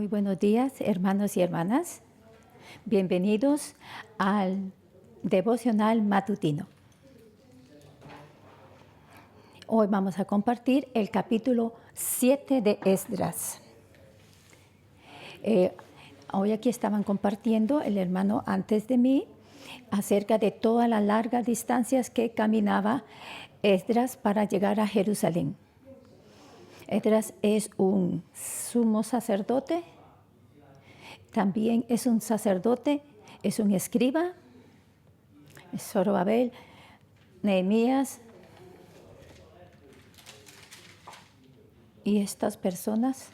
Muy buenos días, hermanos y hermanas. Bienvenidos al devocional matutino. Hoy vamos a compartir el capítulo 7 de Esdras. Hoy aquí estaban compartiendo el hermano antes de mí acerca de todas las largas distancias que caminaba Esdras para llegar a Jerusalén. Esdras es un sumo sacerdote, también es un sacerdote, es un escriba, es Zorobabel, Nehemías y estas personas.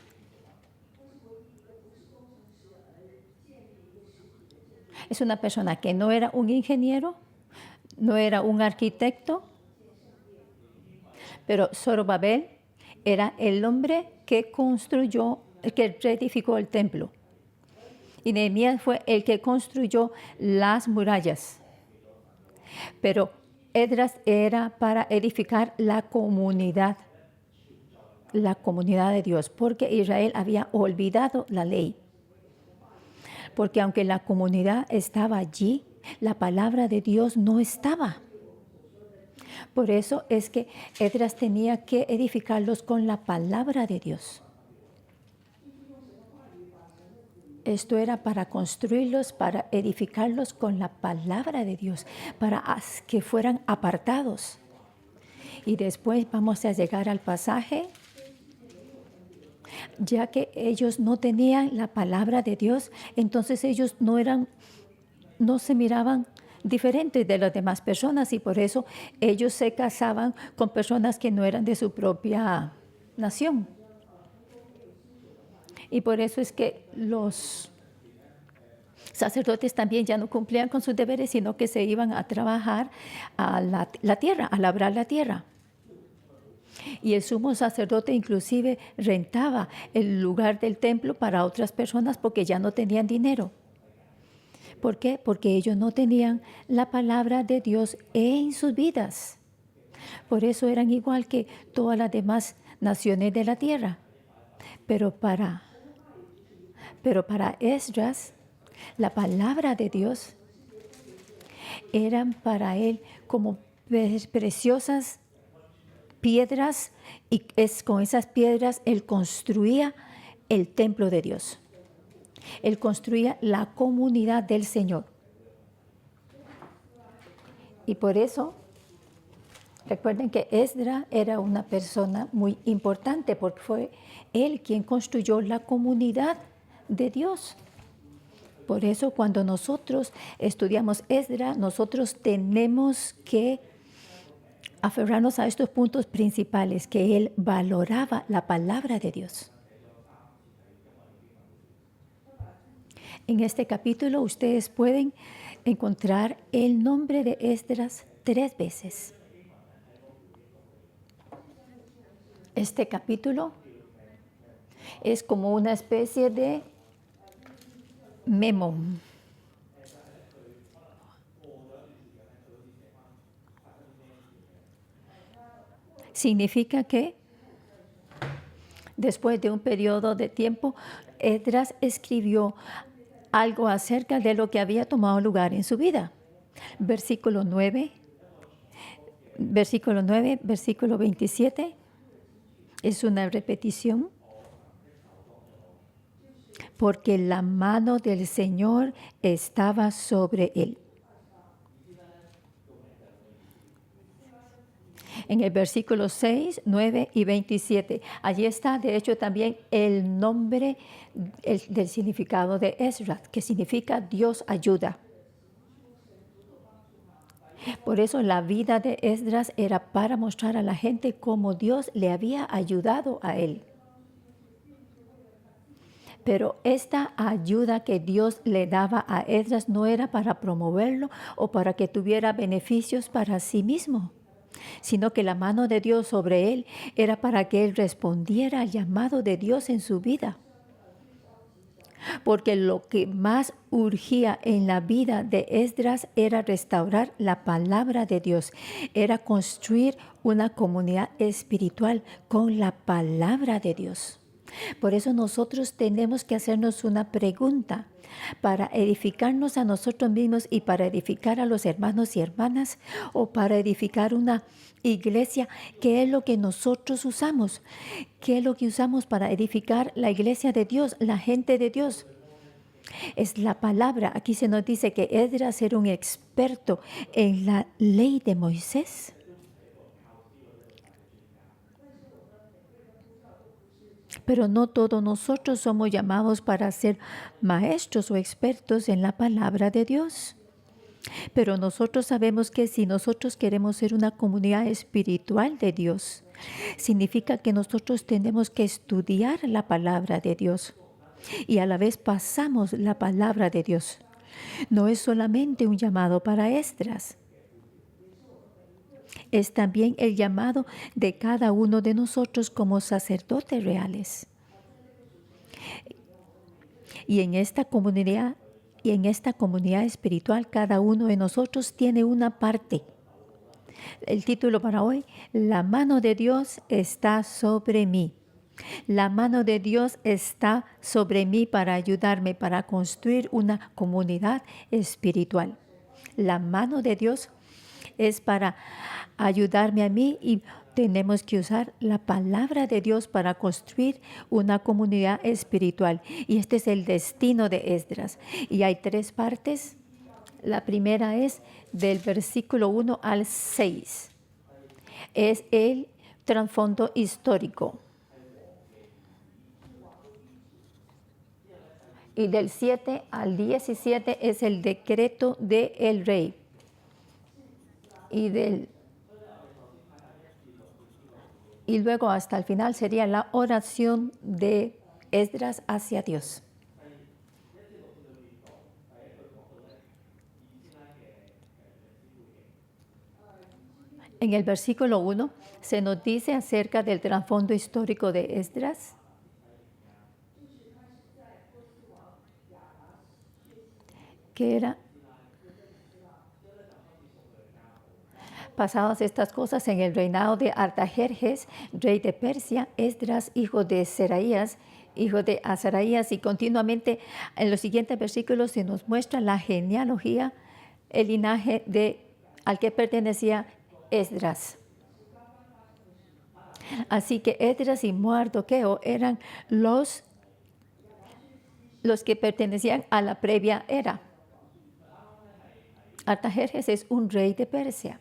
Es una persona que no era un ingeniero, no era un arquitecto, pero Zorobabel era el hombre que construyó, que reedificó el templo. Y Nehemías fue el que construyó las murallas. Pero Esdras era para edificar la comunidad de Dios, porque Israel había olvidado la ley. Porque aunque la comunidad estaba allí, la palabra de Dios no estaba. Por eso es que Esdras tenía que edificarlos con la palabra de Dios. Esto era para construirlos, para edificarlos con la palabra de Dios, para que fueran apartados. Y después vamos a llegar al pasaje, ya que ellos no tenían la palabra de Dios, entonces ellos no se miraban diferentes de las demás personas y por eso ellos se casaban con personas que no eran de su propia nación. Y por eso es que los sacerdotes también ya no cumplían con sus deberes, sino que se iban a trabajar a la tierra, a labrar la tierra. Y el sumo sacerdote inclusive rentaba el lugar del templo para otras personas porque ya no tenían dinero. ¿Por qué? Porque ellos no tenían la palabra de Dios en sus vidas. Por eso eran igual que todas las demás naciones de la tierra. Pero para Esdras, la palabra de Dios eran para él como preciosas piedras y con esas piedras él construía el templo de Dios. Él construía la comunidad del Señor. Y por eso, recuerden que Esdras era una persona muy importante porque fue él quien construyó la comunidad de Dios. Por eso cuando nosotros estudiamos Esdras, nosotros tenemos que aferrarnos a estos puntos principales, que él valoraba la palabra de Dios. En este capítulo ustedes pueden encontrar el nombre de Esdras 3 veces. Este capítulo es como una especie de memo. Significa que después de un periodo de tiempo, Esdras escribió algo acerca de lo que había tomado lugar en su vida. Versículo 9, versículo 27, es una repetición. Porque la mano del Señor estaba sobre él. En el versículo 6, 9 y 27, allí está de hecho también el nombre del significado de Esdras, que significa Dios ayuda. Por eso la vida de Esdras era para mostrar a la gente cómo Dios le había ayudado a él. Pero esta ayuda que Dios le daba a Esdras no era para promoverlo o para que tuviera beneficios para sí mismo, sino que la mano de Dios sobre él era para que él respondiera al llamado de Dios en su vida. Porque lo que más urgía en la vida de Esdras era restaurar la palabra de Dios, era construir una comunidad espiritual con la palabra de Dios. Por eso nosotros tenemos que hacernos una pregunta para edificarnos a nosotros mismos y para edificar a los hermanos y hermanas, o para edificar una iglesia. ¿Qué es lo que nosotros usamos? ¿Qué es lo que usamos para edificar la iglesia de Dios, la gente de Dios? Es la palabra. Aquí se nos dice que Esdras era un experto en la ley de Moisés. Pero no todos nosotros somos llamados para ser maestros o expertos en la palabra de Dios. Pero nosotros sabemos que si nosotros queremos ser una comunidad espiritual de Dios, significa que nosotros tenemos que estudiar la palabra de Dios y a la vez pasamos la palabra de Dios. No es solamente un llamado para Esdras, es también el llamado de cada uno de nosotros como sacerdotes reales. Y en esta comunidad espiritual, cada uno de nosotros tiene una parte. El título para hoy: La mano de Dios está sobre mí. La mano de Dios está sobre mí para ayudarme, para construir una comunidad espiritual. La mano de Dios es para ayudarme a mí y tenemos que usar la palabra de Dios para construir una comunidad espiritual. Y este es el destino de Esdras. Y hay 3 partes. La primera es del versículo 1 al 6. Es el trasfondo histórico. Y del 7 al 17 es el decreto del rey. Y luego hasta el final sería la oración de Esdras hacia Dios. En el versículo 1 se nos dice acerca del trasfondo histórico de Esdras. Que era: pasadas estas cosas en el reinado de Artajerjes, rey de Persia, Esdras, hijo de Seraías, hijo de Azaraías, y continuamente en los siguientes versículos se nos muestra la genealogía, el linaje al que pertenecía Esdras. Así que Esdras y Mardoqueo eran los que pertenecían a la previa era. Artajerjes es un rey de Persia.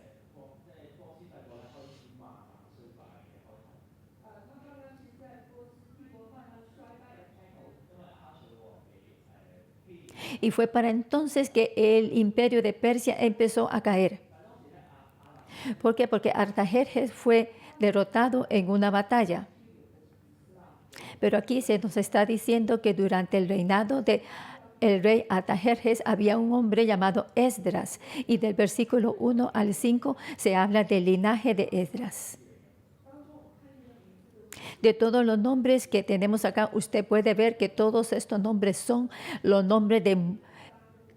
Y fue para entonces que el imperio de Persia empezó a caer. ¿Por qué? Porque Artajerjes fue derrotado en una batalla. Pero aquí se nos está diciendo que durante el reinado de el rey Artajerjes había un hombre llamado Esdras. Y del versículo 1 al 5 se habla del linaje de Esdras. De todos los nombres que tenemos acá, usted puede ver que todos estos nombres son los nombres de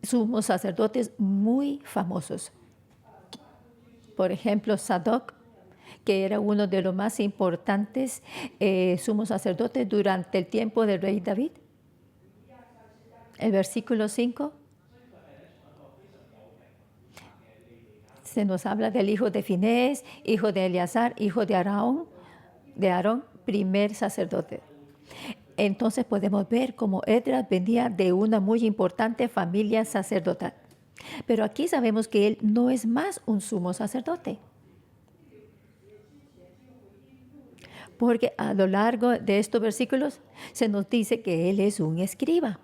sumos sacerdotes muy famosos. Por ejemplo, Sadoc, que era uno de los más importantes sumos sacerdotes durante el tiempo del rey David. El versículo 5 se nos habla del hijo de Finés, hijo de Eleazar, hijo de Aarón, primer sacerdote. Entonces podemos ver cómo Esdras venía de una muy importante familia sacerdotal. Pero aquí sabemos que él no es más un sumo sacerdote. Porque a lo largo de estos versículos se nos dice que él es un escriba.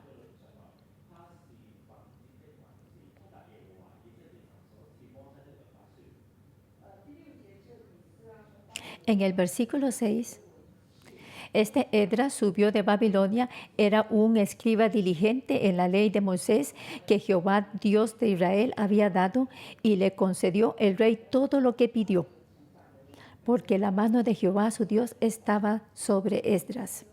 En el versículo 6, este Esdras subió de Babilonia, era un escriba diligente en la ley de Moisés que Jehová, Dios de Israel, había dado, y le concedió el rey todo lo que pidió, porque la mano de Jehová su Dios estaba sobre Esdras.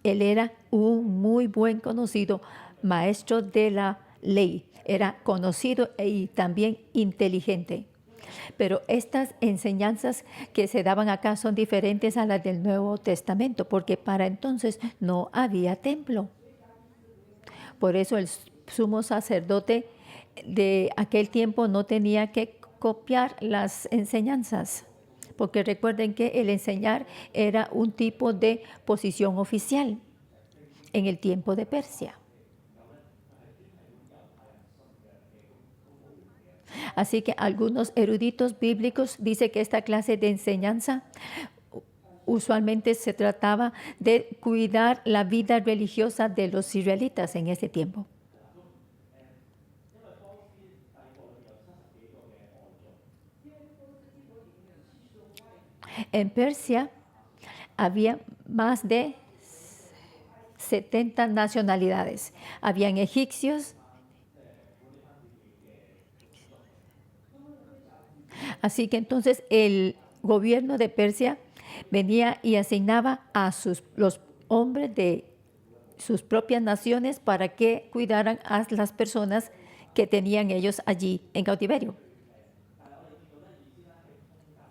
Él era un muy buen conocido maestro de la ley, era conocido y también inteligente. Pero estas enseñanzas que se daban acá son diferentes a las del Nuevo Testamento, porque para entonces no había templo. Por eso el sumo sacerdote de aquel tiempo no tenía que copiar las enseñanzas, porque recuerden que el enseñar era un tipo de posición oficial en el tiempo de Persia. Así que algunos eruditos bíblicos dicen que esta clase de enseñanza usualmente se trataba de cuidar la vida religiosa de los israelitas en ese tiempo. En Persia había más de 70 nacionalidades. Habían egipcios, así que entonces el gobierno de Persia venía y asignaba a los hombres de sus propias naciones para que cuidaran a las personas que tenían ellos allí en cautiverio.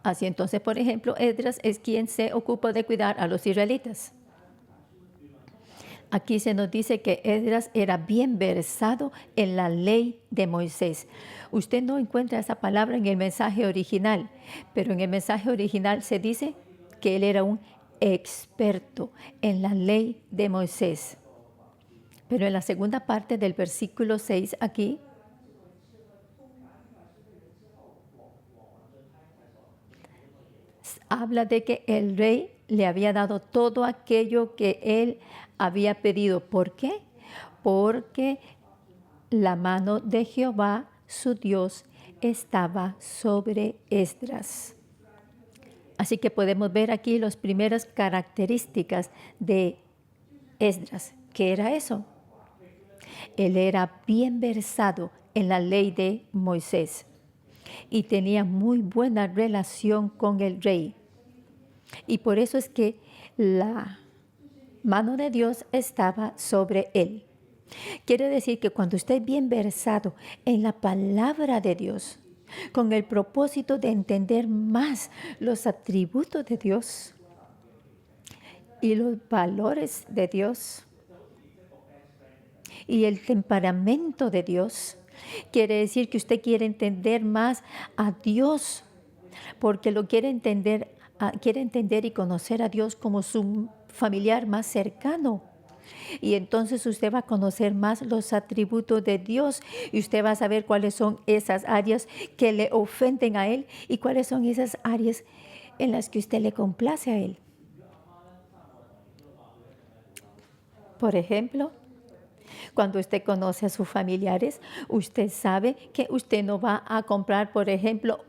Así entonces, por ejemplo, Esdras es quien se ocupa de cuidar a los israelitas. Aquí se nos dice que Esdras era bien versado en la ley de Moisés. Usted no encuentra esa palabra en el mensaje original, pero en el mensaje original se dice que él era un experto en la ley de Moisés. Pero en la segunda parte del versículo 6 aquí, habla de que el rey le había dado todo aquello que él había pedido. ¿Por qué? Porque la mano de Jehová, su Dios, estaba sobre Esdras. Así que podemos ver aquí las primeras características de Esdras. ¿Qué era eso? Él era bien versado en la ley de Moisés y tenía muy buena relación con el rey. Y por eso es que la mano de Dios estaba sobre él. Quiere decir que cuando usted es bien versado en la palabra de Dios, con el propósito de entender más los atributos de Dios y los valores de Dios y el temperamento de Dios, quiere decir que usted quiere entender más a Dios, porque lo quiere entender y conocer a Dios como su familiar más cercano. Y entonces usted va a conocer más los atributos de Dios y usted va a saber cuáles son esas áreas que le ofenden a Él y cuáles son esas áreas en las que usted le complace a Él. Por ejemplo, cuando usted conoce a sus familiares, usted sabe que usted no va a comprar, por ejemplo,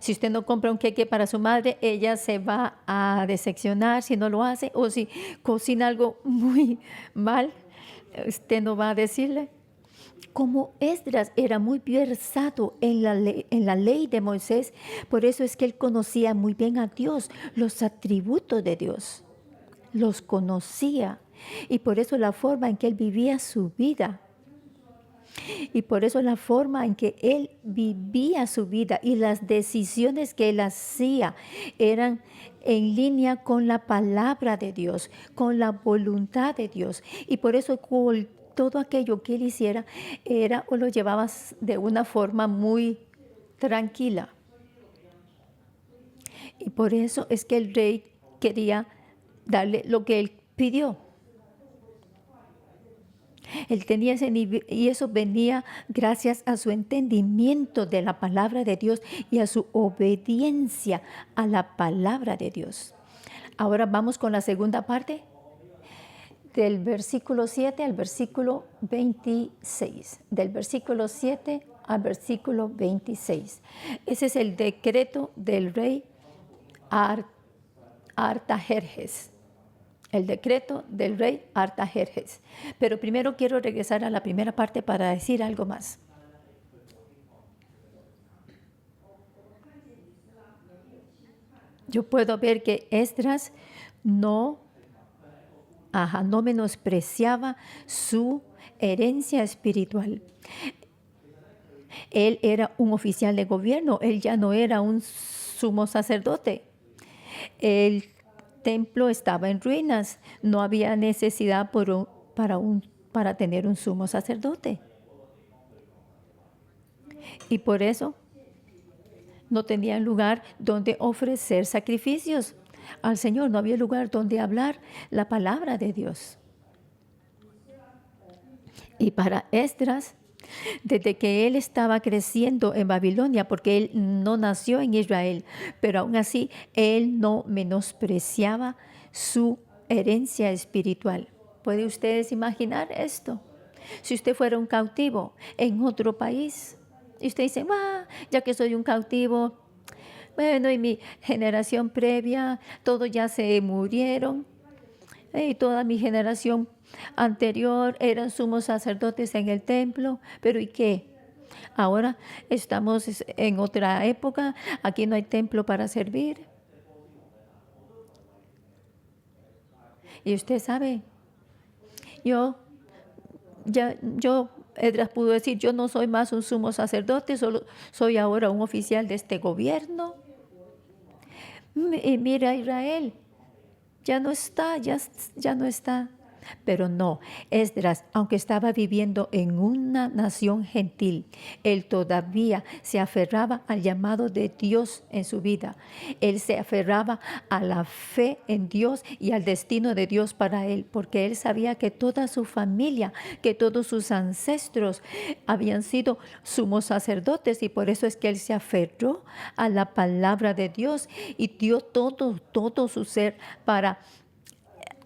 si usted no compra un queque para su madre, ella se va a decepcionar si no lo hace, o si cocina algo muy mal, usted no va a decirle. Como Esdras era muy versado en la ley de Moisés, por eso es que él conocía muy bien a Dios, los atributos de Dios, los conocía. Y por eso la forma en que él vivía su vida. Y por eso la forma en que él vivía su vida y las decisiones que él hacía eran en línea con la palabra de Dios, con la voluntad de Dios. Y por eso todo aquello que él hiciera era o lo llevaba de una forma muy tranquila. Y por eso es que el rey quería darle lo que él pidió. Él tenía ese nivel y eso venía gracias a su entendimiento de la palabra de Dios y a su obediencia a la palabra de Dios. Ahora vamos con la segunda parte, del versículo 7 al versículo 26. Del versículo 7 al versículo 26. Ese es el decreto del rey Artajerjes. El decreto del rey Artajerjes. Pero primero quiero regresar a la primera parte para decir algo más. Yo puedo ver que Esdras no menospreciaba su herencia espiritual. Él era un oficial de gobierno, él ya no era un sumo sacerdote. El templo estaba en ruinas, no había necesidad para tener un sumo sacerdote. Y por eso no tenían lugar donde ofrecer sacrificios al Señor, no había lugar donde hablar la palabra de Dios. Y para Esdras, desde que él estaba creciendo en Babilonia, porque él no nació en Israel, pero aún así él no menospreciaba su herencia espiritual. ¿Puede ustedes imaginar esto? Si usted fuera un cautivo en otro país y usted dice, ya que soy un cautivo, bueno, y mi generación previa, todos ya se murieron, y toda mi generación anterior eran sumos sacerdotes en el templo, pero ¿y qué? Ahora estamos en otra época, aquí no hay templo para servir. Y usted sabe, Esdras pudo decir, yo no soy más un sumo sacerdote, solo soy ahora un oficial de este gobierno. Y mira Israel, ya no está. Pero no, Esdras, aunque estaba viviendo en una nación gentil, él todavía se aferraba al llamado de Dios en su vida. Él se aferraba a la fe en Dios y al destino de Dios para él, porque él sabía que toda su familia, que todos sus ancestros habían sido sumos sacerdotes, y por eso es que él se aferró a la palabra de Dios y dio todo su ser para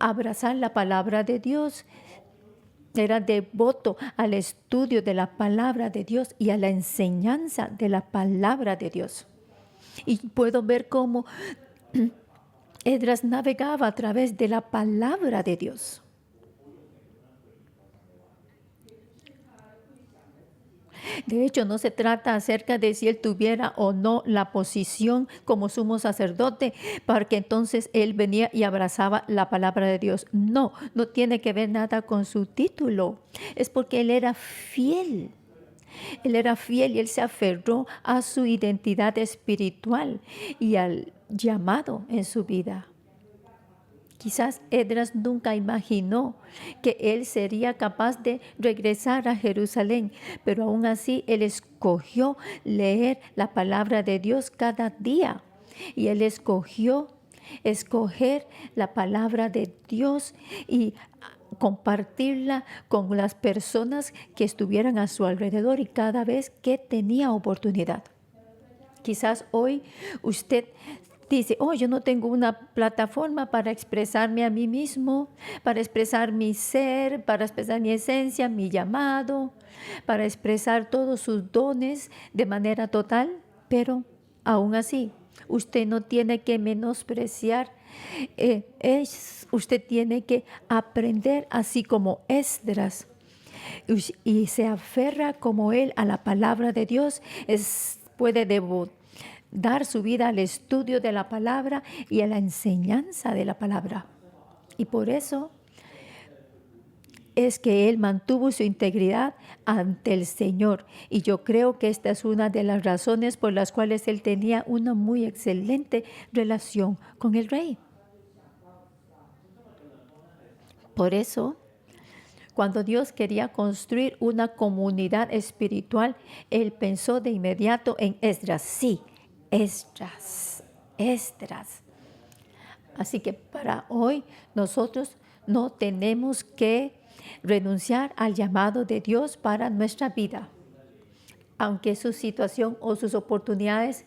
abrazar la palabra de Dios. Era devoto al estudio de la palabra de Dios y a la enseñanza de la palabra de Dios. Y puedo ver cómo Esdras navegaba a través de la palabra de Dios. De hecho, no se trata acerca de si él tuviera o no la posición como sumo sacerdote, para que entonces él venía y abrazaba la palabra de Dios. No tiene que ver nada con su título. Es porque él era fiel. Él era fiel y él se aferró a su identidad espiritual y al llamado en su vida. Quizás Esdras nunca imaginó que él sería capaz de regresar a Jerusalén, pero aún así él escogió leer la palabra de Dios cada día. Y él escogió escoger la palabra de Dios y compartirla con las personas que estuvieran a su alrededor y cada vez que tenía oportunidad. Quizás hoy usted dice, yo no tengo una plataforma para expresarme a mí mismo, para expresar mi ser, para expresar mi esencia, mi llamado, para expresar todos sus dones de manera total, pero aún así, usted no tiene que menospreciar, usted tiene que aprender así como Esdras, y se aferra como él a la palabra de Dios, puede dar su vida al estudio de la palabra y a la enseñanza de la palabra. Y por eso es que él mantuvo su integridad ante el Señor. Y yo creo que esta es una de las razones por las cuales él tenía una muy excelente relación con el rey. Por eso, cuando Dios quería construir una comunidad espiritual, él pensó de inmediato en Esdras. Sí, Esdras. Así que para hoy nosotros no tenemos que renunciar al llamado de Dios para nuestra vida. Aunque su situación o sus oportunidades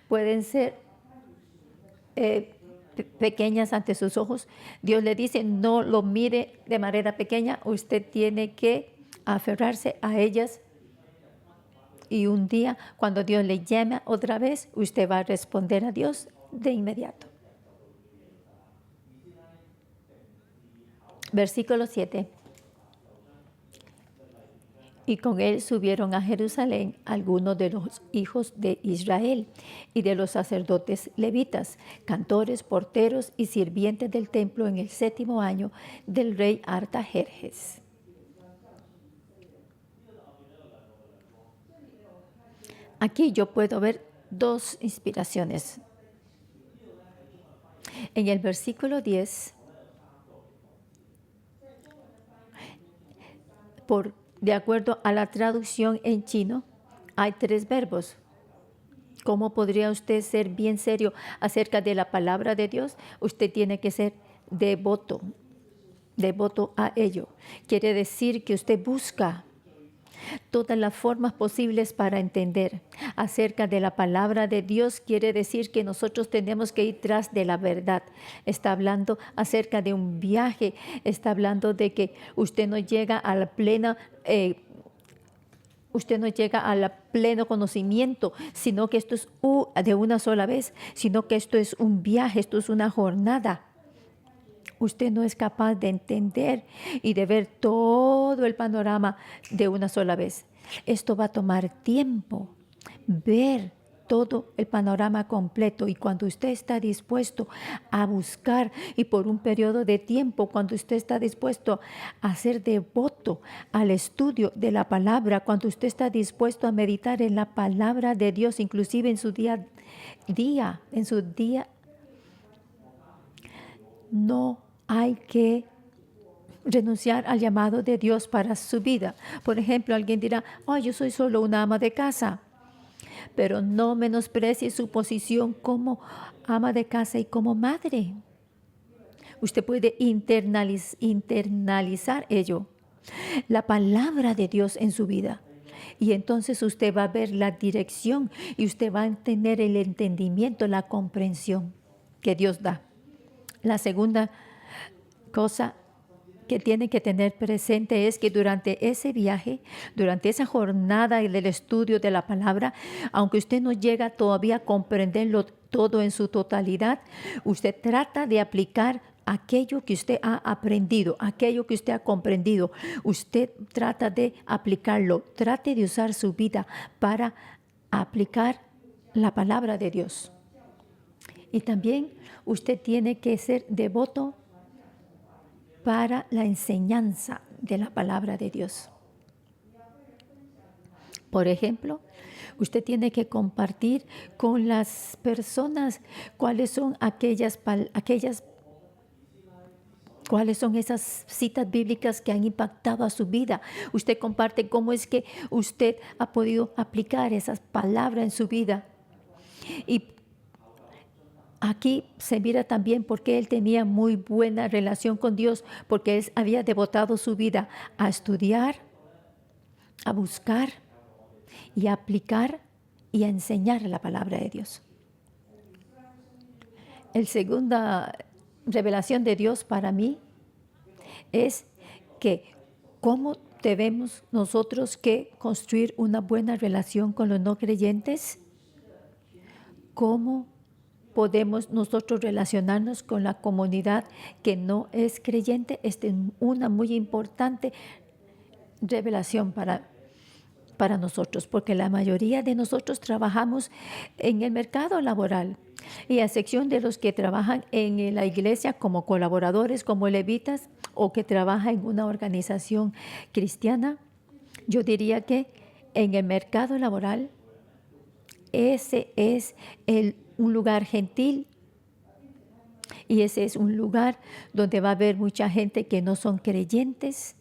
pueden ser pequeñas ante sus ojos, Dios le dice, no lo mire de manera pequeña, usted tiene que aferrarse a ellas. Y un día, cuando Dios le llame otra vez, usted va a responder a Dios de inmediato. Versículo 7. Y con él subieron a Jerusalén algunos de los hijos de Israel y de los sacerdotes levitas, cantores, porteros y sirvientes del templo en el 7º año del rey Artajerjes. Aquí yo puedo ver dos inspiraciones. En el versículo 10, de acuerdo a la traducción en chino, hay 3 verbos. ¿Cómo podría usted ser bien serio acerca de la palabra de Dios? Usted tiene que ser devoto a ello. Quiere decir que usted busca todas las formas posibles para entender acerca de la palabra de Dios. Quiere decir que nosotros tenemos que ir tras de la verdad. Está hablando acerca de un viaje. Está hablando de que usted no llega a la plena pleno conocimiento, sino que esto es de una sola vez, sino que esto es un viaje, esto es una jornada. Usted no es capaz de entender y de ver todo el panorama de una sola vez. Esto va a tomar tiempo, ver todo el panorama completo, y cuando usted está dispuesto a buscar, y por un periodo de tiempo, cuando usted está dispuesto a ser devoto al estudio de la palabra, cuando usted está dispuesto a meditar en la palabra de Dios, inclusive en su día, no hay que renunciar al llamado de Dios para su vida. Por ejemplo, alguien dirá: oh, yo soy solo una ama de casa. Pero no menosprecie su posición como ama de casa y como madre. Usted puede internalizar ello, la palabra de Dios en su vida. Y entonces usted va a ver la dirección y usted va a tener el entendimiento, la comprensión que Dios da. La segunda cosa que tiene que tener presente es que durante ese viaje, durante esa jornada del estudio de la palabra, aunque usted no llega todavía a comprenderlo todo en su totalidad, usted trata de aplicar aquello que usted ha aprendido, aquello que usted ha comprendido. Usted trata de aplicarlo, trate de usar su vida para aplicar la palabra de Dios. Y también usted tiene que ser devoto para la enseñanza de la palabra de Dios. Por ejemplo, usted tiene que compartir con las personas cuáles son cuáles son esas citas bíblicas que han impactado a su vida. Usted comparte cómo es que usted ha podido aplicar esas palabras en su vida. Y aquí se mira también por qué él tenía muy buena relación con Dios, porque él había devotado su vida a estudiar, a buscar y a aplicar y a enseñar la palabra de Dios. La segunda revelación de Dios para mí es que cómo debemos nosotros que construir una buena relación con los no creyentes, cómo podemos nosotros relacionarnos con la comunidad que no es creyente. Esta es una muy importante revelación para nosotros, porque la mayoría de nosotros trabajamos en el mercado laboral, y a excepción de los que trabajan en la iglesia como colaboradores, como levitas, o que trabajan en una organización cristiana, yo diría que en el mercado laboral ese es un lugar gentil, y ese es un lugar donde va a haber mucha gente que no son creyentes.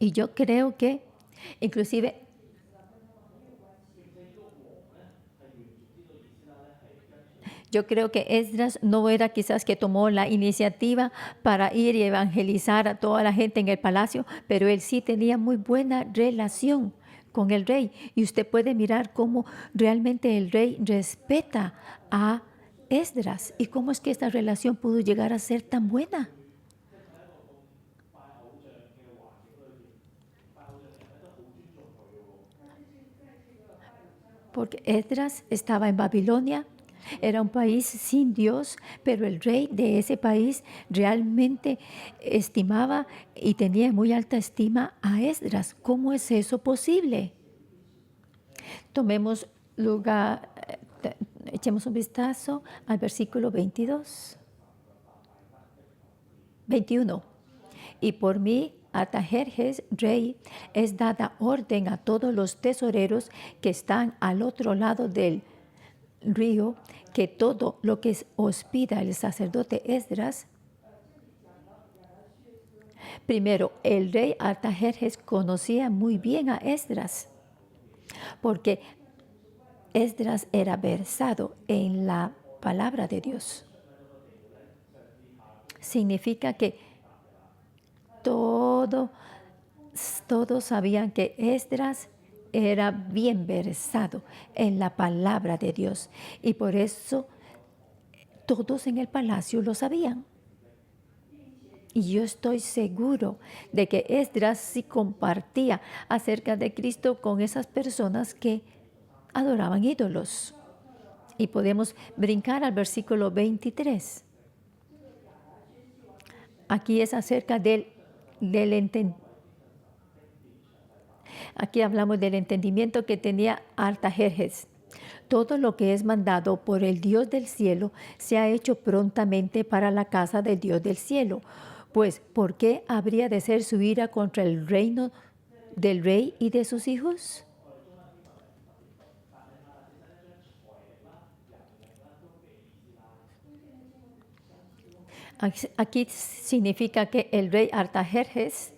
Y yo creo que inclusive Esdras no era quizás que tomó la iniciativa para ir y evangelizar a toda la gente en el palacio, pero él sí tenía muy buena relación con el rey. Y usted puede mirar cómo realmente el rey respeta a Esdras y cómo es que esta relación pudo llegar a ser tan buena. Porque Esdras estaba en Babilonia, era un país sin Dios, pero el rey de ese país realmente estimaba y tenía muy alta estima a Esdras. ¿Cómo es eso posible? Tomemos lugar, echemos un vistazo al versículo 22. 21. Y por mí, Artajerjes, rey, es dada orden a todos los tesoreros que están al otro lado del río, que todo lo que os pida el sacerdote Esdras. Primero, el rey Artajerjes conocía muy bien a Esdras, porque Esdras era versado en la palabra de Dios. Significa que todos sabían que Esdras era bien versado en la palabra de Dios, y por eso todos en el palacio lo sabían. Y yo estoy seguro de que Esdras sí compartía acerca de Cristo con esas personas que adoraban ídolos. Y podemos brincar al versículo 23. Aquí es acerca del entendimiento. Aquí hablamos del entendimiento que tenía Artajerjes. Todo lo que es mandado por el Dios del cielo se ha hecho prontamente para la casa del Dios del cielo. Pues, ¿por qué habría de ser su ira contra el reino del rey y de sus hijos? Aquí significa que el rey Artajerjes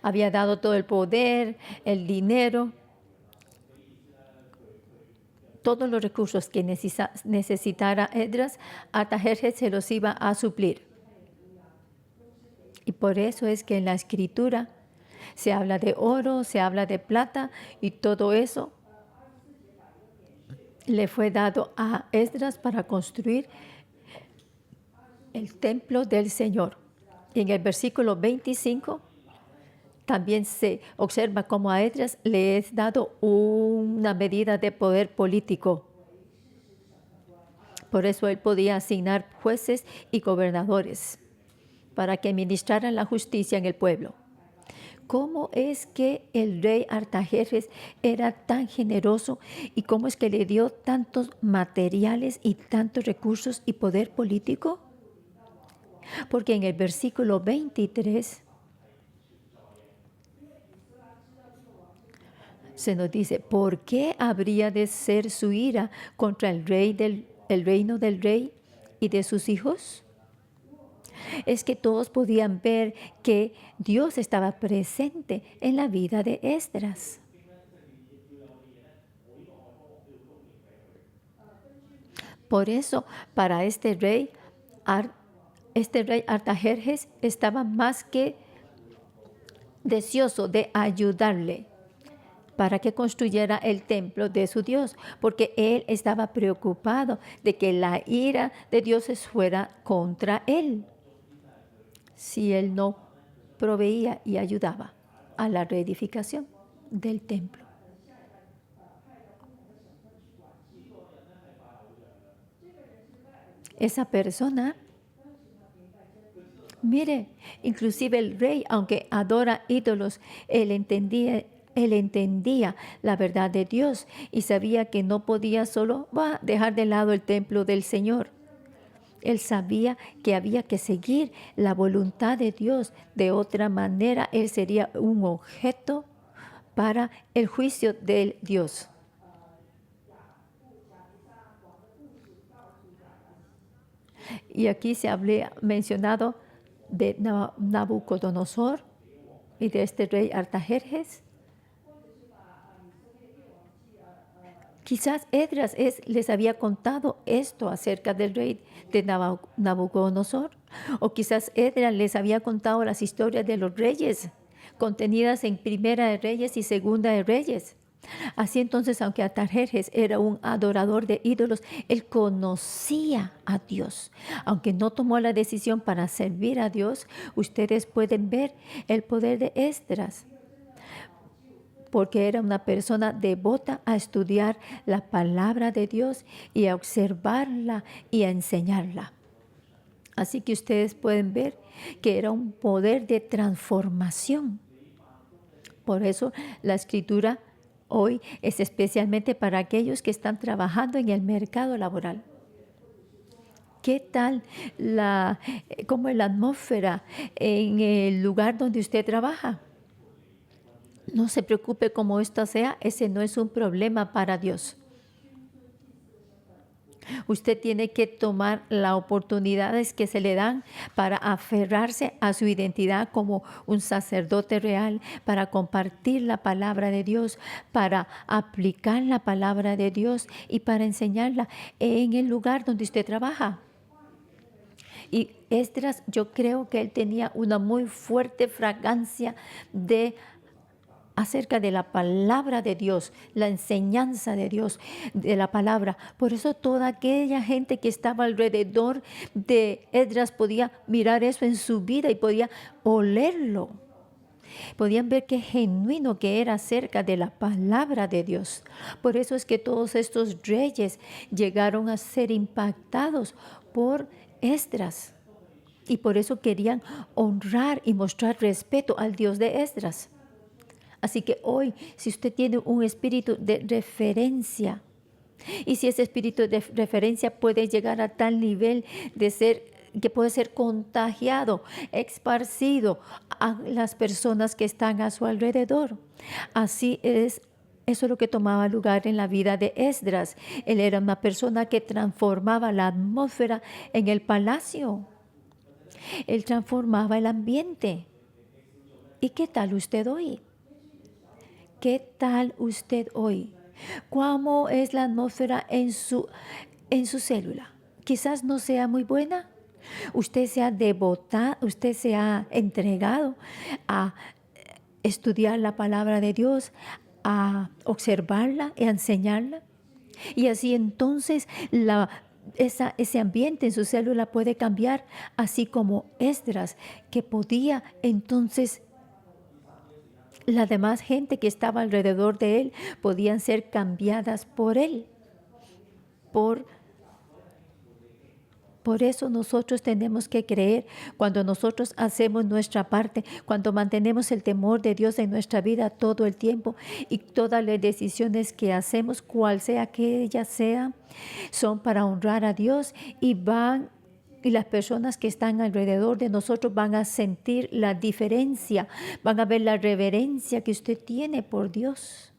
había dado todo el poder, el dinero, todos los recursos que necesitara Esdras, Artajerjes se los iba a suplir. Y por eso es que en la escritura se habla de oro, se habla de plata, y todo eso le fue dado a Esdras para construir el templo del Señor. Y en el versículo 25 también se observa cómo a Esdras le es dado una medida de poder político. Por eso él podía asignar jueces y gobernadores para que ministraran la justicia en el pueblo. ¿Cómo es que el rey Artajerjes era tan generoso y cómo es que le dio tantos materiales y tantos recursos y poder político? Porque en el versículo 23 se nos dice, ¿por qué habría de ser su ira contra el reino del rey y de sus hijos? Es que todos podían ver que Dios estaba presente en la vida de Esdras. Por eso, para este rey Artajerjes estaba más que deseoso de ayudarle para que construyera el templo de su Dios, porque él estaba preocupado de que la ira de Dios fuera contra él si él no proveía y ayudaba a la reedificación del templo. Esa persona, mire, inclusive el rey, aunque adora ídolos, él entendía la verdad de Dios y sabía que no podía solo dejar de lado el templo del Señor. Él sabía que había que seguir la voluntad de Dios. De otra manera, él sería un objeto para el juicio del Dios. Y aquí se había mencionado de Nabucodonosor y de este rey Artajerjes. Quizás Esdras les había contado esto acerca del rey de Nabucodonosor. O quizás Esdras les había contado las historias de los reyes contenidas en Primera de Reyes y Segunda de Reyes. Así entonces, aunque Artajerjes era un adorador de ídolos, él conocía a Dios. Aunque no tomó la decisión para servir a Dios, ustedes pueden ver el poder de Esdras, porque era una persona devota a estudiar la palabra de Dios y a observarla y a enseñarla. Así que ustedes pueden ver que era un poder de transformación. Por eso la escritura hoy es especialmente para aquellos que están trabajando en el mercado laboral. ¿Qué tal cómo es la atmósfera en el lugar donde usted trabaja? No se preocupe cómo esto sea, ese no es un problema para Dios. Usted tiene que tomar las oportunidades que se le dan para aferrarse a su identidad como un sacerdote real, para compartir la palabra de Dios, para aplicar la palabra de Dios y para enseñarla en el lugar donde usted trabaja. Y Esdras, yo creo que él tenía una muy fuerte fragancia acerca de la palabra de Dios, la enseñanza de Dios, de la palabra. Por eso toda aquella gente que estaba alrededor de Esdras podía mirar eso en su vida y podía olerlo. Podían ver qué genuino que era acerca de la palabra de Dios. Por eso es que todos estos reyes llegaron a ser impactados por Esdras. Y por eso querían honrar y mostrar respeto al Dios de Esdras. Así que hoy, si usted tiene un espíritu de referencia, y si ese espíritu de referencia puede llegar a tal nivel de ser, que puede ser contagiado, esparcido a las personas que están a su alrededor. Así es. Eso es lo que tomaba lugar en la vida de Esdras. Él era una persona que transformaba la atmósfera en el palacio. Él transformaba el ambiente. ¿Y qué tal usted hoy? ¿Qué tal usted hoy? ¿Cómo es la atmósfera en su célula? Quizás no sea muy buena. Usted se ha devotado, usted se ha entregado a estudiar la palabra de Dios, a observarla y a enseñarla. Y así entonces ese ambiente en su célula puede cambiar, así como Esdras, que podía entonces la demás gente que estaba alrededor de él podían ser cambiadas por él. Por eso nosotros tenemos que creer cuando nosotros hacemos nuestra parte, cuando mantenemos el temor de Dios en nuestra vida todo el tiempo y todas las decisiones que hacemos, cual sea que ellas sean, son para honrar a Dios y las personas que están alrededor de nosotros van a sentir la diferencia, van a ver la reverencia que usted tiene por Dios.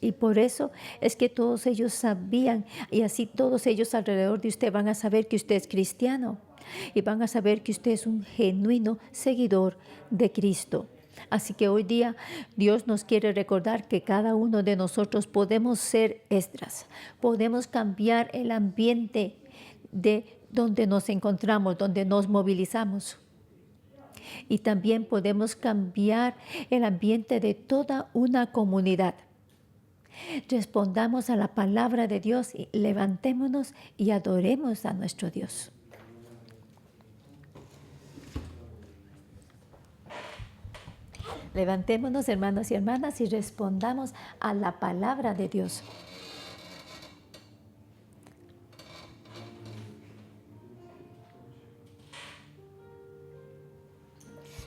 Y por eso es que todos ellos sabían, y así todos ellos alrededor de usted van a saber que usted es cristiano y van a saber que usted es un genuino seguidor de Cristo. Así que hoy día Dios nos quiere recordar que cada uno de nosotros podemos ser Esdras, podemos cambiar el ambiente de donde nos encontramos, donde nos movilizamos. Y también podemos cambiar el ambiente de toda una comunidad. Respondamos a la palabra de Dios y levantémonos y adoremos a nuestro Dios. Levantémonos, hermanos y hermanas, y respondamos a la palabra de Dios.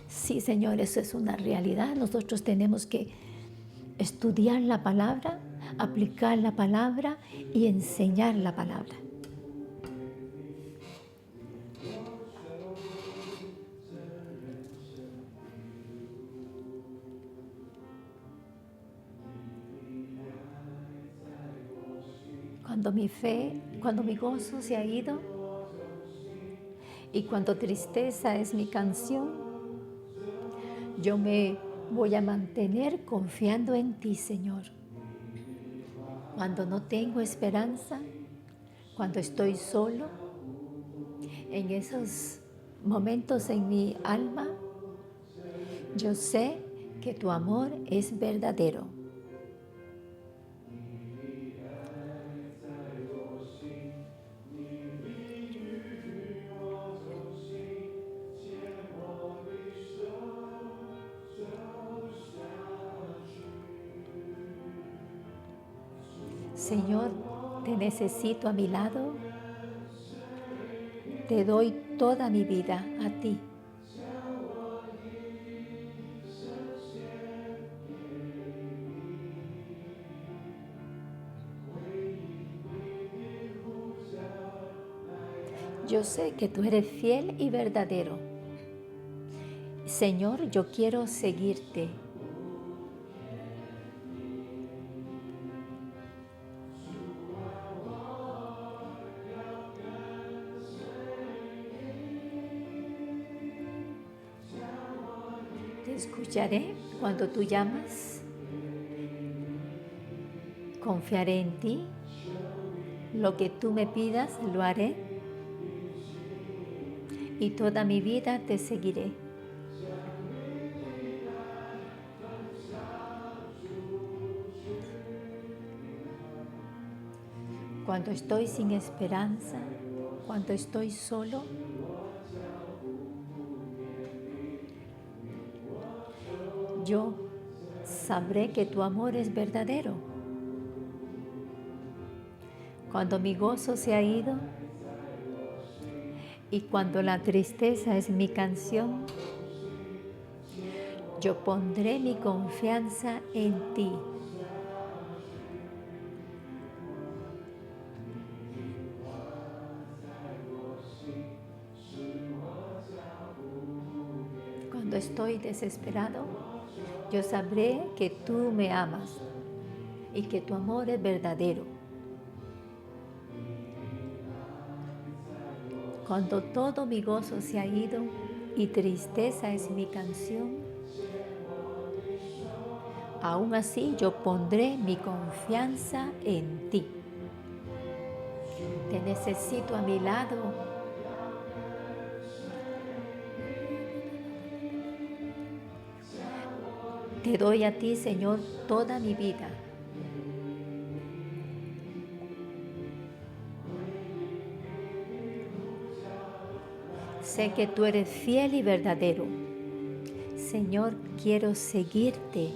Sí, Señor, eso es una realidad. Nosotros tenemos que estudiar la palabra, aplicar la palabra y enseñar la palabra. Cuando mi gozo se ha ido y cuando tristeza es mi canción, yo me voy a mantener confiando en ti, Señor. Cuando no tengo esperanza, cuando estoy solo, en esos momentos en mi alma, yo sé que tu amor es verdadero. Señor, te necesito a mi lado. Te doy toda mi vida a ti. Yo sé que tú eres fiel y verdadero. Señor, yo quiero seguirte. Te escucharé cuando tú llamas. Confiaré en ti. Lo que tú me pidas, lo haré. Y toda mi vida te seguiré. Cuando estoy sin esperanza, cuando estoy solo, yo sabré que tu amor es verdadero. Cuando mi gozo se ha ido y cuando la tristeza es mi canción, yo pondré mi confianza en ti. Cuando estoy desesperado, yo sabré que tú me amas y que tu amor es verdadero. Cuando todo mi gozo se ha ido y tristeza es mi canción, aún así yo pondré mi confianza en ti. Te necesito a mi lado. Te doy a ti, Señor, toda mi vida. Sé que tú eres fiel y verdadero. Señor, quiero seguirte.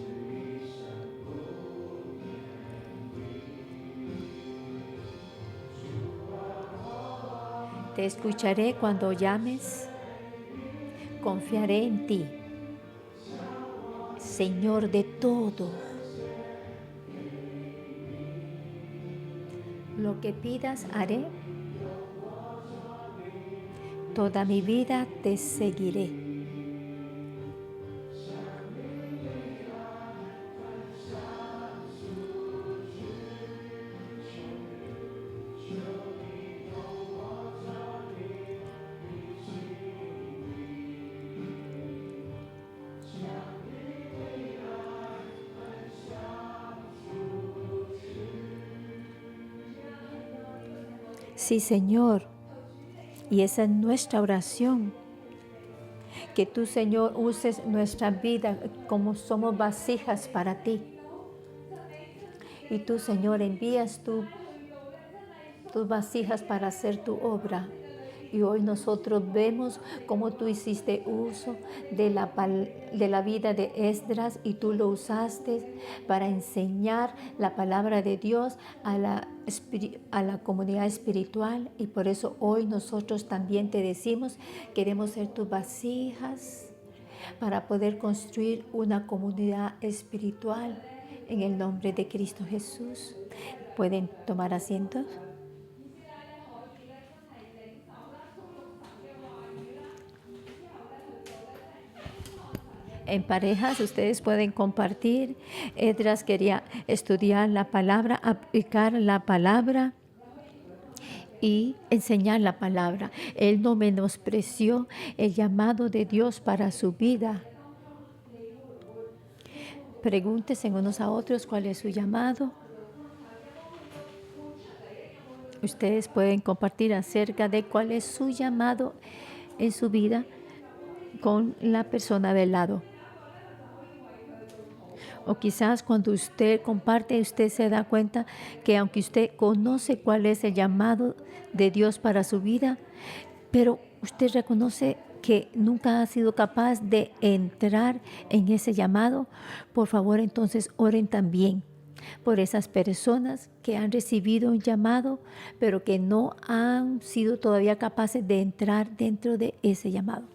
Te escucharé cuando llames. Confiaré en ti, Señor de todo. Lo que pidas haré. Toda mi vida te seguiré. Sí, Señor. Y esa es nuestra oración. Que tú, Señor, uses nuestra vida como somos vasijas para ti. Y tú, Señor, envías tus vasijas para hacer tu obra. Y hoy nosotros vemos cómo tú hiciste uso de la vida de Esdras y tú lo usaste para enseñar la palabra de Dios a la comunidad espiritual. Y por eso hoy nosotros también te decimos, queremos ser tus vasijas para poder construir una comunidad espiritual en el nombre de Cristo Jesús. ¿Pueden tomar asientos? En parejas ustedes pueden compartir. Esdras quería estudiar la palabra, aplicar la palabra y enseñar la palabra. Él no menospreció el llamado de Dios para su vida. Pregúntense unos a otros cuál es su llamado. Ustedes pueden compartir acerca de cuál es su llamado en su vida con la persona del lado. O quizás cuando usted comparte, usted se da cuenta que aunque usted conoce cuál es el llamado de Dios para su vida, pero usted reconoce que nunca ha sido capaz de entrar en ese llamado, por favor entonces oren también por esas personas que han recibido un llamado, pero que no han sido todavía capaces de entrar dentro de ese llamado.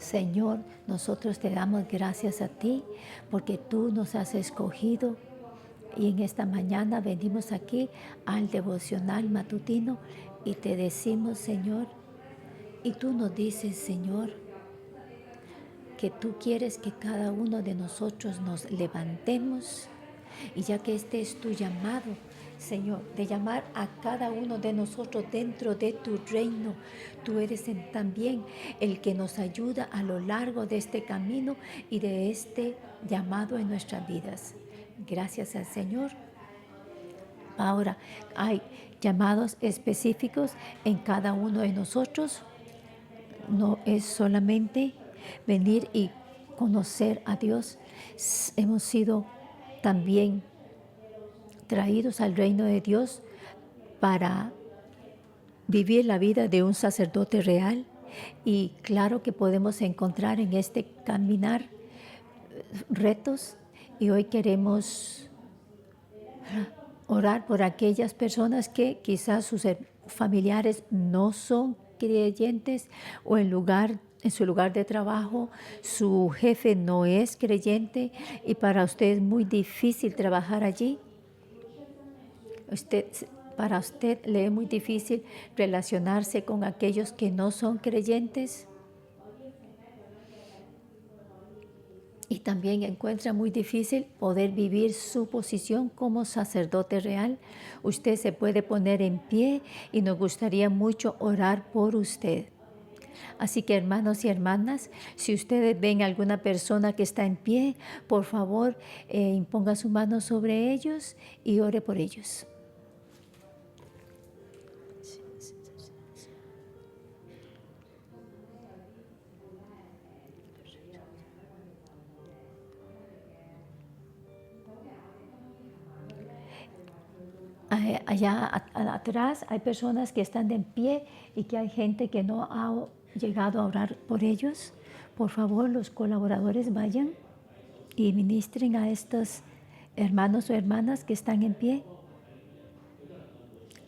Señor, nosotros te damos gracias a ti porque tú nos has escogido y en esta mañana venimos aquí al devocional matutino y te decimos, Señor, y tú nos dices, Señor, que tú quieres que cada uno de nosotros nos levantemos y ya que este es tu llamado, Señor, de llamar a cada uno de nosotros dentro de tu reino. Tú eres también el que nos ayuda a lo largo de este camino y de este llamado en nuestras vidas. Gracias al Señor. Ahora, hay llamados específicos en cada uno de nosotros. No es solamente venir y conocer a Dios. Hemos sido también traídos al reino de Dios para vivir la vida de un sacerdote real. Y claro que podemos encontrar en este caminar retos. Y hoy queremos orar por aquellas personas que quizás sus familiares no son creyentes o en su lugar de trabajo su jefe no es creyente y para usted es muy difícil trabajar allí. Para usted le es muy difícil relacionarse con aquellos que no son creyentes. Y también encuentra muy difícil poder vivir su posición como sacerdote real. Usted se puede poner en pie y nos gustaría mucho orar por usted. Así que hermanos y hermanas, si ustedes ven a alguna persona que está en pie, por favor, imponga su mano sobre ellos y ore por ellos. Allá atrás hay personas que están en pie y que hay gente que no ha llegado a orar por ellos. Por favor, los colaboradores vayan y ministren a estos hermanos o hermanas que están en pie.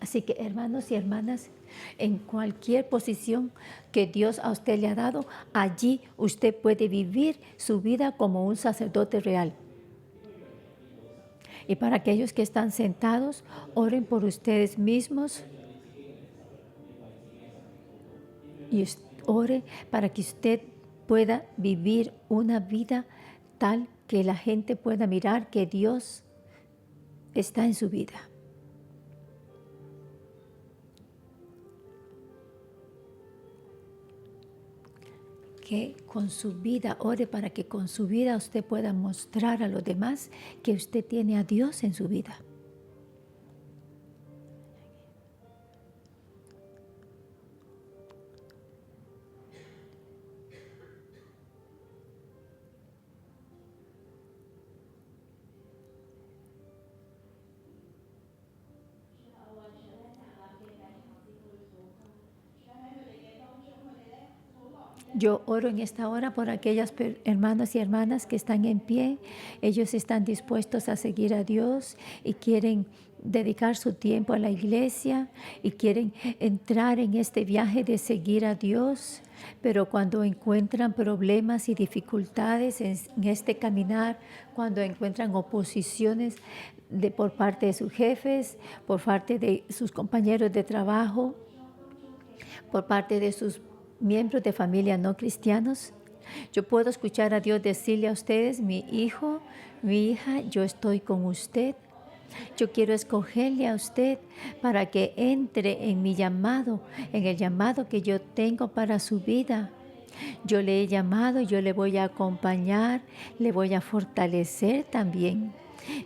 Así que hermanos y hermanas, en cualquier posición que Dios a usted le ha dado, allí usted puede vivir su vida como un sacerdote real. Y para aquellos que están sentados, oren por ustedes mismos y ore para que usted pueda vivir una vida tal que la gente pueda mirar que Dios está en su vida. Que con su vida, ore para que con su vida usted pueda mostrar a los demás que usted tiene a Dios en su vida. Yo oro en esta hora por aquellas hermanos y hermanas que están en pie. Ellos están dispuestos a seguir a Dios y quieren dedicar su tiempo a la iglesia y quieren entrar en este viaje de seguir a Dios. Pero cuando encuentran problemas y dificultades en este caminar, cuando encuentran oposiciones por parte de sus jefes, por parte de sus compañeros de trabajo, por parte de sus miembros de familia no cristianos, yo puedo escuchar a Dios decirle a ustedes: mi hijo, mi hija, yo estoy con usted. Yo quiero escogerle a usted para que entre en mi llamado, en el llamado que yo tengo para su vida. Yo le he llamado, yo le voy a acompañar, le voy a fortalecer también.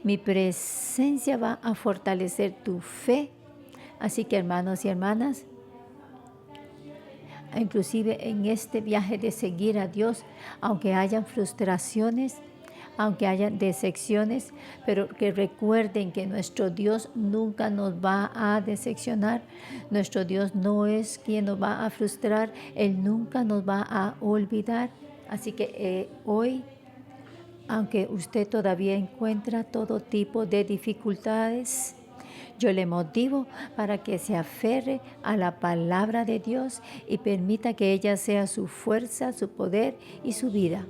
Mi presencia va a fortalecer tu fe. Así que hermanos y hermanas, inclusive en este viaje de seguir a Dios, aunque hayan frustraciones, aunque hayan decepciones, pero que recuerden que nuestro Dios nunca nos va a decepcionar. Nuestro Dios no es quien nos va a frustrar, Él nunca nos va a olvidar. Así que hoy, aunque usted todavía encuentra todo tipo de dificultades, Yo le motivo para que se aferre a la palabra de Dios y permita que ella sea su fuerza, su poder y su vida.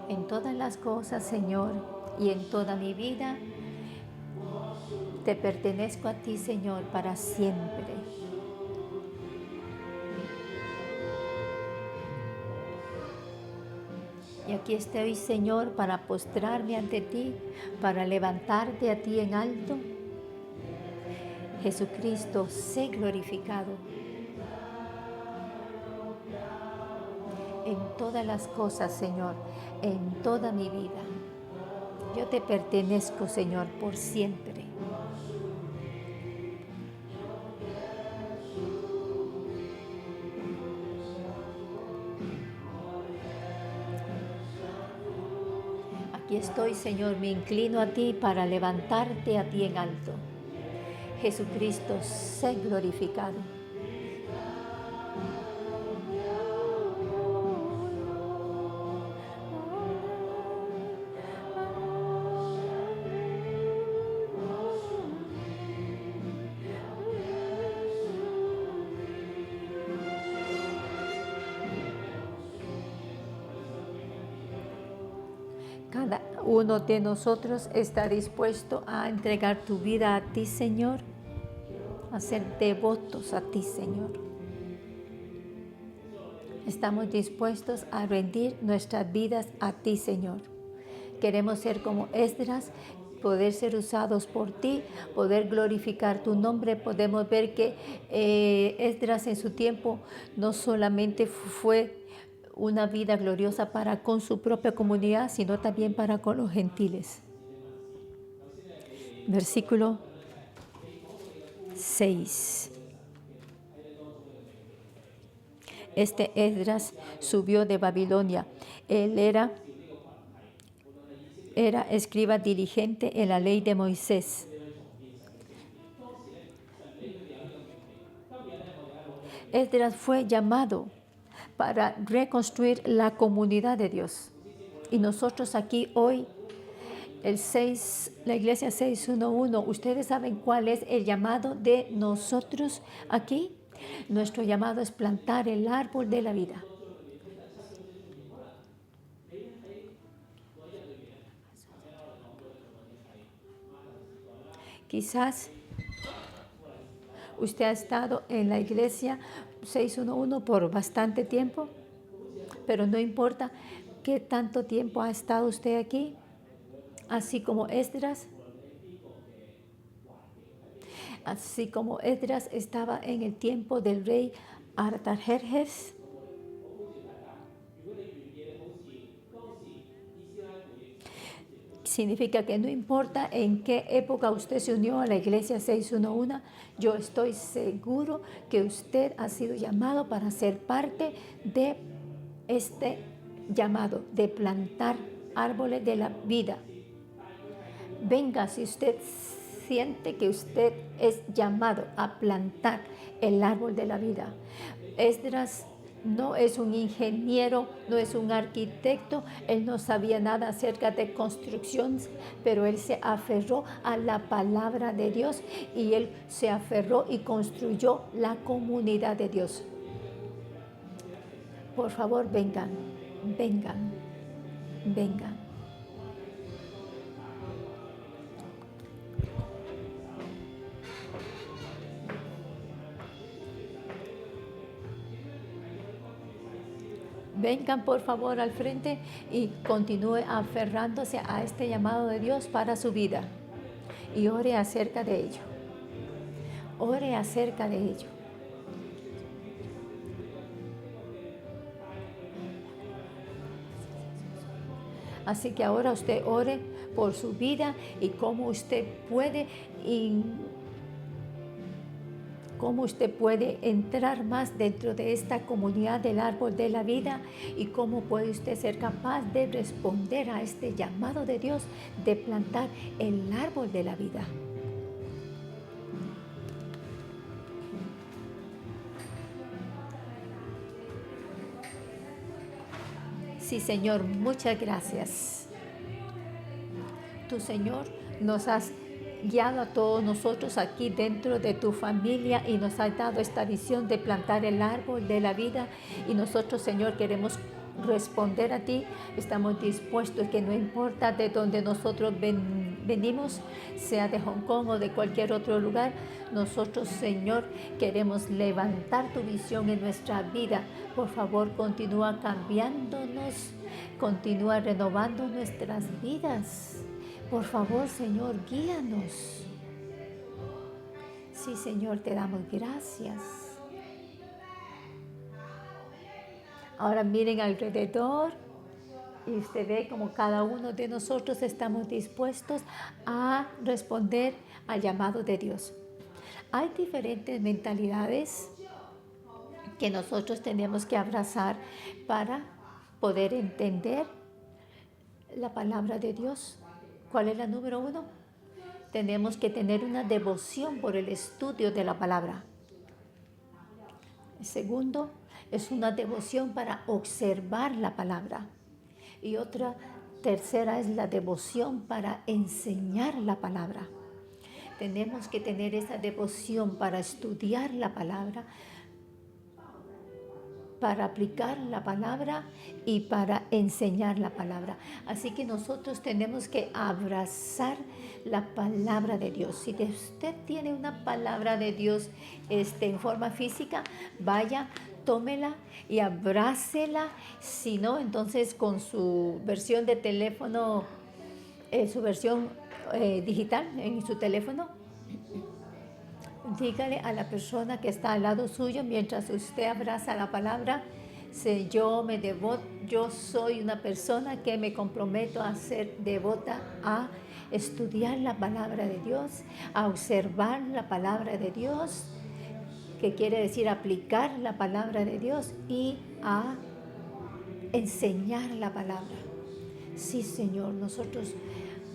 En todas las cosas, Señor, y en toda mi vida, te pertenezco a ti, Señor, para siempre. Y aquí estoy, Señor, para postrarme ante ti, para levantarte a ti en alto. Jesucristo, sé glorificado en todas las cosas, Señor, en toda mi vida. Yo te pertenezco, Señor, por siempre. Aquí estoy, Señor, me inclino a ti para levantarte a ti en alto. Jesucristo, sé glorificado. Cada uno de nosotros está dispuesto a entregar tu vida a ti, Señor, a ser devotos a ti, Señor. Estamos dispuestos a rendir nuestras vidas a ti, Señor. Queremos ser como Esdras, poder ser usados por ti, poder glorificar tu nombre. Podemos ver que Esdras en su tiempo no solamente fue una vida gloriosa para con su propia comunidad, sino también para con los gentiles. Versículo 6. Este Esdras subió de Babilonia. Él era escriba diligente en la ley de Moisés. Esdras fue llamado para reconstruir la comunidad de Dios. Y nosotros aquí hoy, la iglesia 611, ¿ustedes saben cuál es el llamado de nosotros aquí? Nuestro llamado es plantar el árbol de la vida. Quizás usted ha estado en la iglesia 611 por bastante tiempo, pero no importa qué tanto tiempo ha estado usted aquí, así como Esdras estaba en el tiempo del rey Artajerjes. Significa que no importa en qué época usted se unió a la iglesia 611, yo estoy seguro que usted ha sido llamado para ser parte de este llamado de plantar árboles de la vida. Venga, si usted siente que usted es llamado a plantar el árbol de la vida. Esdras no es un ingeniero, no es un arquitecto, él no sabía nada acerca de construcción, pero él se aferró a la palabra de Dios y él se aferró y construyó la comunidad de Dios. Por favor, vengan, vengan, vengan. Vengan por favor al frente y continúe aferrándose a este llamado de Dios para su vida. Y ore acerca de ello. Ore acerca de ello. Así que ahora usted ore por su vida y cómo usted puede cómo usted puede entrar más dentro de esta comunidad del árbol de la vida y cómo puede usted ser capaz de responder a este llamado de Dios de plantar el árbol de la vida. Sí, Señor, muchas gracias. Tú, Señor, nos has guiado a todos nosotros aquí dentro de tu familia y nos has dado esta visión de plantar el árbol de la vida, y nosotros, Señor, queremos responder a ti. Estamos dispuestos, que no importa de donde nosotros venimos, sea de Hong Kong o de cualquier otro lugar, nosotros, Señor, queremos levantar tu visión en nuestra vida. Por favor, continúa cambiándonos, continúa renovando nuestras vidas. Por favor, Señor, guíanos. Sí, Señor, te damos gracias. Ahora miren alrededor y usted ve como cada uno de nosotros estamos dispuestos a responder al llamado de Dios. Hay diferentes mentalidades que nosotros tenemos que abrazar para poder entender la palabra de Dios. ¿Cuál es la número 1? Tenemos que tener una devoción por el estudio de la palabra. El segundo es una devoción para observar la palabra. Y otra tercera es la devoción para enseñar la palabra. Tenemos que tener esa devoción para estudiar la palabra, para aplicar la palabra y para enseñar la palabra. Así que nosotros tenemos que abrazar la palabra de Dios. Si usted tiene una palabra de Dios en forma física, vaya, tómela y abrácela. Si no, entonces con su versión de teléfono, su versión digital en su teléfono, dígale a la persona que está al lado suyo, mientras usted abraza la palabra: yo soy una persona que me comprometo a ser devota a estudiar la palabra de Dios, a observar la palabra de Dios, que quiere decir aplicar la palabra de Dios, y a enseñar la palabra. Sí, Señor, nosotros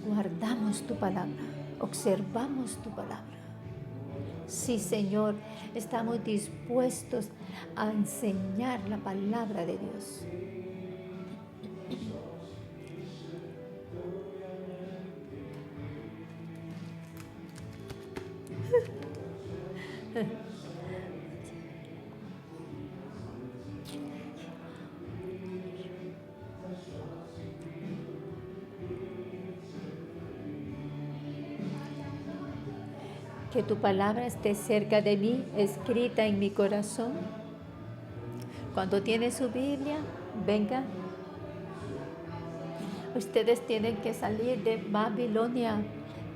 guardamos tu palabra, observamos tu palabra. Sí, Señor, estamos dispuestos a enseñar la palabra de Dios. Que tu palabra esté cerca de mí, escrita en mi corazón. Cuando tiene su Biblia, venga. Ustedes tienen que salir de Babilonia.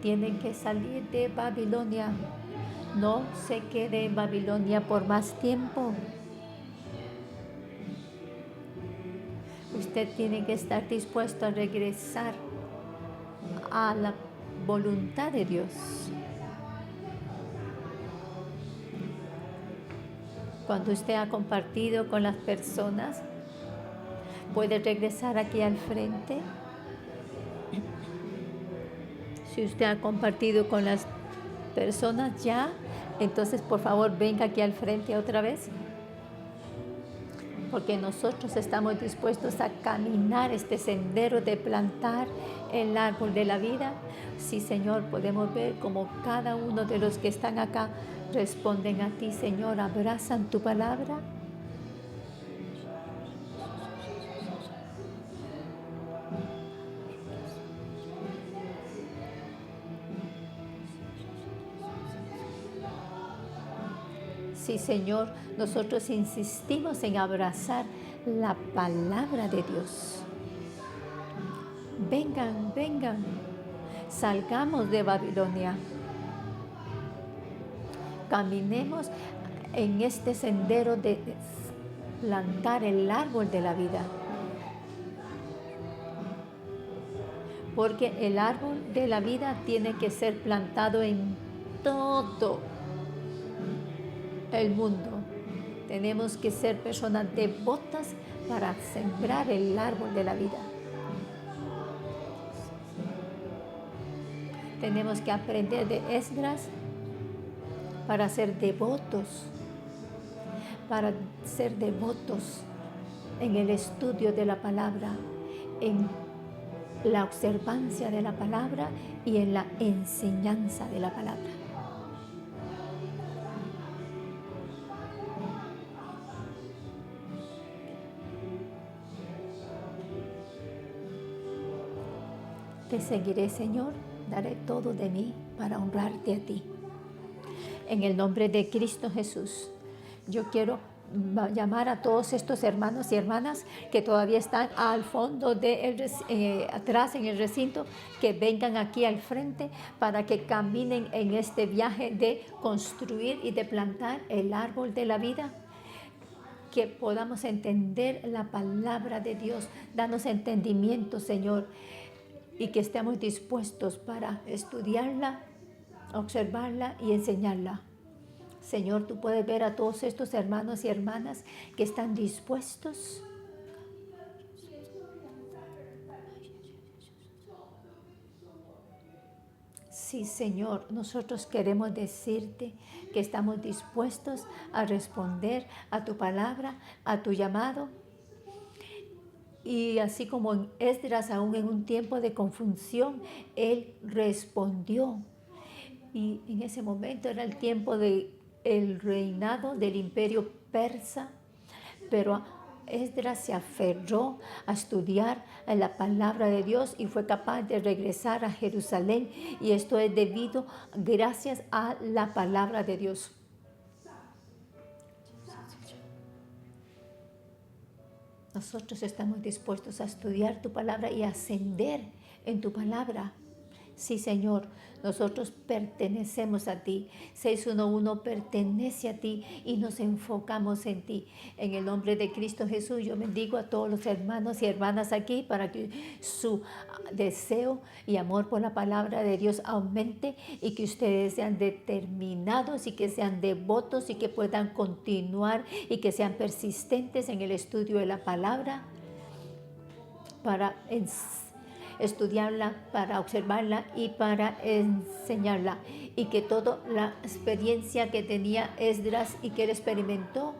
Tienen que salir de Babilonia. No se quede en Babilonia por más tiempo. Usted tiene que estar dispuesto a regresar a la voluntad de Dios. Cuando usted ha compartido con las personas, puede regresar aquí al frente. Si usted ha compartido con las personas ya, entonces por favor venga aquí al frente otra vez, porque nosotros estamos dispuestos a caminar este sendero de plantar el árbol de la vida. Sí, Señor, podemos ver como cada uno de los que están acá responden a ti, Señor, abrazan tu palabra. Sí, Señor, nosotros insistimos en abrazar la palabra de Dios. Vengan, vengan, salgamos de Babilonia. Caminemos en este sendero de plantar el árbol de la vida. Porque el árbol de la vida tiene que ser plantado en todo el mundo. Tenemos que ser personas devotas para sembrar el árbol de la vida. Tenemos que aprender de Esdras para ser devotos en el estudio de la palabra, en la observancia de la palabra y en la enseñanza de la palabra. Te seguiré, Señor, daré todo de mí para honrarte a ti. En el nombre de Cristo Jesús, yo quiero llamar a todos estos hermanos y hermanas que todavía están al fondo atrás en el recinto, que vengan aquí al frente para que caminen en este viaje de construir y de plantar el árbol de la vida. Que podamos entender la palabra de Dios, danos entendimiento, Señor, y que estemos dispuestos para estudiarla, observarla y enseñarla. Señor, tú puedes ver a todos estos hermanos y hermanas que están dispuestos. Sí, Señor, nosotros queremos decirte que estamos dispuestos a responder a tu palabra, a tu llamado. Y así como en Esdras, aún en un tiempo de confusión, él respondió. Y en ese momento era el tiempo del reinado del imperio persa, pero Esdras se aferró a estudiar la palabra de Dios y fue capaz de regresar a Jerusalén. Y esto es gracias a la palabra de Dios. Nosotros estamos dispuestos a estudiar tu palabra y a ascender en tu palabra. Sí, Señor, nosotros pertenecemos a ti. 611 pertenece a ti y nos enfocamos en ti. En el nombre de Cristo Jesús, yo bendigo a todos los hermanos y hermanas aquí para que su deseo y amor por la palabra de Dios aumente y que ustedes sean determinados y que sean devotos y que puedan continuar y que sean persistentes en el estudio de la palabra para estudiarla, para observarla y para enseñarla. Y que toda la experiencia que tenía Esdras y que él experimentó,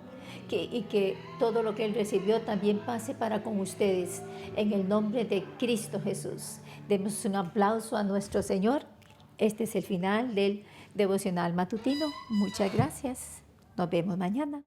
y que todo lo que él recibió también pase para con ustedes. En el nombre de Cristo Jesús. Demos un aplauso a nuestro Señor. Este es el final del devocional matutino. Muchas gracias. Nos vemos mañana.